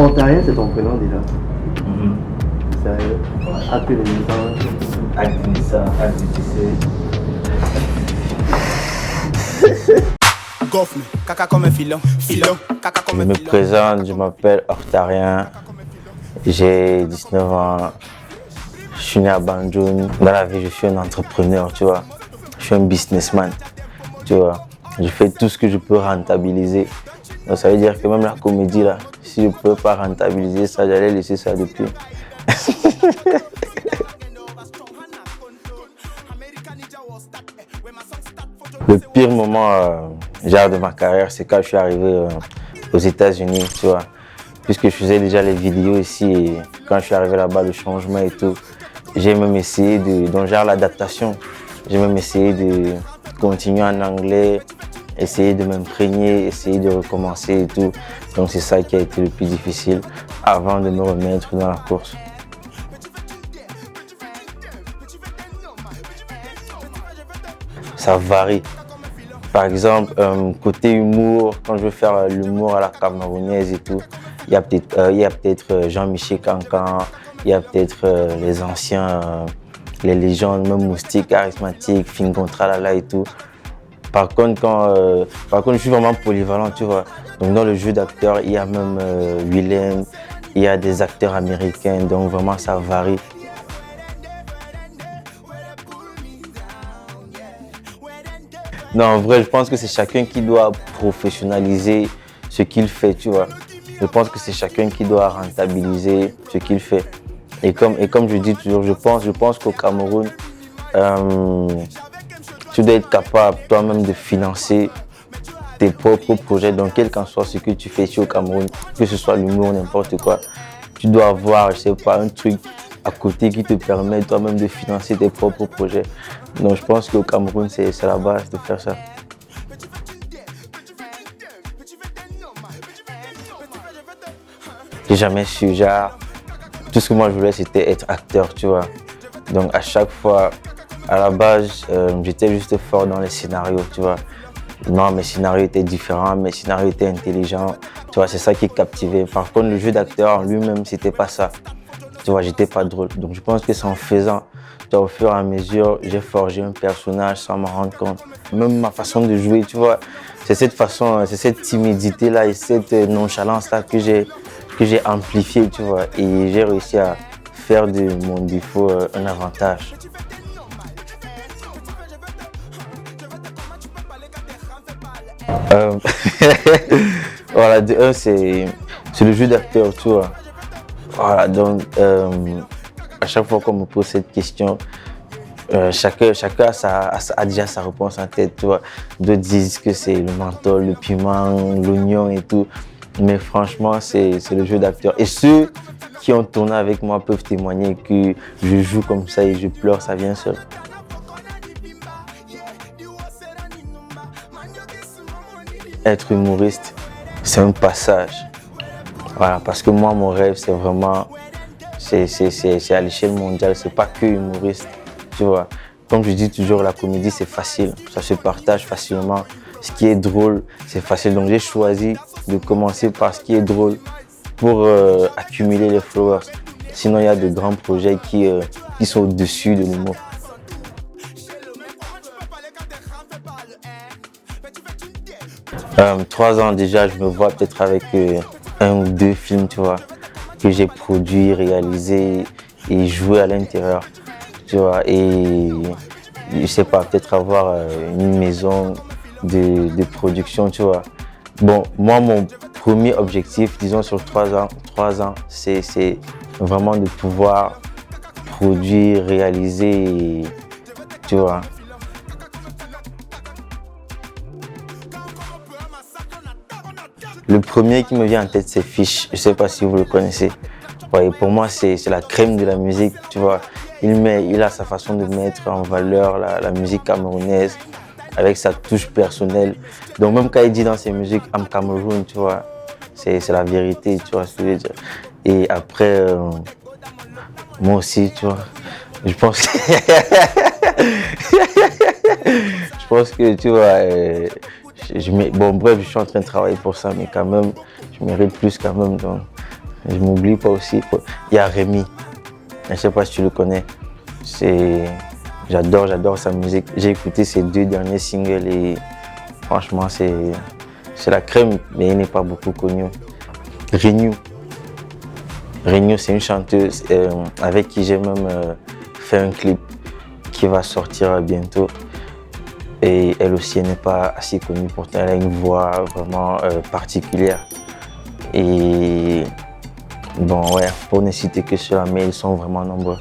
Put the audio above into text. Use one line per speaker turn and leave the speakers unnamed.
Ontarien, c'est ton prénom déjà?
Mhm.
Sérieux?
Ouais.
Acte de naissance?
Acte de naissance, acte de décès.
Goffme, caca comme un filon, caca comme
Je
un
me
filon.
présente, je m'appelle Ontarien, j'ai 19 ans, je suis né à Banjul. Dans la vie, je suis un entrepreneur, tu vois. Je suis un businessman, tu vois. Je fais tout ce que je peux rentabiliser. Donc ça veut dire que même la comédie, là, si je ne peux pas rentabiliser ça, j'allais laisser ça depuis. Le pire moment genre de ma carrière, c'est quand je suis arrivé aux États-Unis, tu vois. Puisque je faisais déjà les vidéos ici et quand je suis arrivé là-bas, le changement et tout, j'ai même essayé donc genre l'adaptation, j'ai même essayé de continuer en anglais, essayer de m'imprégner, essayer de recommencer et tout. Donc c'est ça qui a été le plus difficile avant de me remettre dans la course. Ça varie. Par exemple, côté humour, quand je veux faire l'humour à la camerounaise et tout, il y a peut-être Jean-Michel Cancan, il y a peut-être les anciens, les légendes, même Moustique, Charismatique, Fingon Tralala et tout. Par contre, je suis vraiment polyvalent, tu vois. Donc dans le jeu d'acteur, il y a même Willem, il y a des acteurs américains, donc vraiment ça varie. Non, en vrai, je pense que c'est chacun qui doit professionnaliser ce qu'il fait, tu vois. Je pense que c'est chacun qui doit rentabiliser ce qu'il fait. Et comme je dis toujours, je pense qu'au Cameroun, tu dois être capable toi-même de financer tes propres projets. Donc, quel qu'en soit ce que tu fais ici au Cameroun, que ce soit l'humour ou n'importe quoi, tu dois avoir, je sais pas, un truc à côté qui te permet toi-même de financer tes propres projets. Donc je pense qu'au Cameroun, c'est la base de faire ça. J'ai jamais su, genre, tout ce que moi je voulais c'était être acteur, tu vois. Donc à chaque fois, à la base, j'étais juste fort dans les scénarios, tu vois. Non, mes scénarios étaient différents, mes scénarios étaient intelligents, tu vois, c'est ça qui captivait. Par contre, le jeu d'acteur en lui-même, c'était pas ça. Tu vois, j'étais pas drôle. Donc je pense que c'est en faisant, tu vois, au fur et à mesure, j'ai forgé un personnage sans m'en rendre compte. Même ma façon de jouer, tu vois, c'est cette façon, c'est cette timidité-là et cette nonchalance-là que j'ai amplifiée, tu vois. Et j'ai réussi à faire de mon défaut un avantage. Voilà, de un, c'est le jeu d'acteur, tu vois. Voilà, donc à chaque fois qu'on me pose cette question, chacun a déjà sa réponse en tête, tu vois. D'autres disent que c'est le menthol, le piment, l'oignon et tout. Mais franchement, c'est le jeu d'acteur. Et ceux qui ont tourné avec moi peuvent témoigner que je joue comme ça et je pleure, ça vient seul. Être humoriste, c'est un passage. Voilà, parce que moi, mon rêve, c'est vraiment, c'est à l'échelle mondiale, c'est pas que humoriste, tu vois. Comme je dis toujours, la comédie, c'est facile, ça se partage facilement. Ce qui est drôle, c'est facile. Donc, j'ai choisi de commencer par ce qui est drôle pour accumuler les followers. Sinon, il y a de grands projets qui sont au-dessus de l'humour. 3 ans déjà, je me vois peut-être avec un ou deux films, tu vois, que j'ai produits, réalisés et joué à l'intérieur, tu vois. Et je sais pas, peut-être avoir une maison de production, tu vois. Bon, moi, mon premier objectif, disons sur 3 ans, c'est vraiment de pouvoir produire, réaliser, tu vois. Le premier qui me vient en tête, c'est Fish. Je ne sais pas si vous le connaissez. Ouais, pour moi, c'est la crème de la musique, tu vois. Il a sa façon de mettre en valeur la musique camerounaise avec sa touche personnelle. Donc même quand il dit dans ses musiques « I'm Cameroun », tu vois, c'est la vérité, tu vois ce que je veux dire. Et après, moi aussi, tu vois, je pense que, je pense que tu vois, bon bref, je suis en train de travailler pour ça, mais quand même, je mérite plus quand même. Donc Je m'oublie pas aussi. Il y a Rémi. Je sais pas si tu le connais. J'adore sa musique. J'ai écouté ses 2 derniers singles et franchement, c'est la crème, mais il n'est pas beaucoup connu. Renew. Renew, c'est une chanteuse avec qui j'ai même fait un clip qui va sortir bientôt. Et elle aussi, elle n'est pas assez connue, pourtant elle a une voix vraiment particulière. Et bon, ouais, pour ne citer que cela, mais ils sont vraiment nombreux.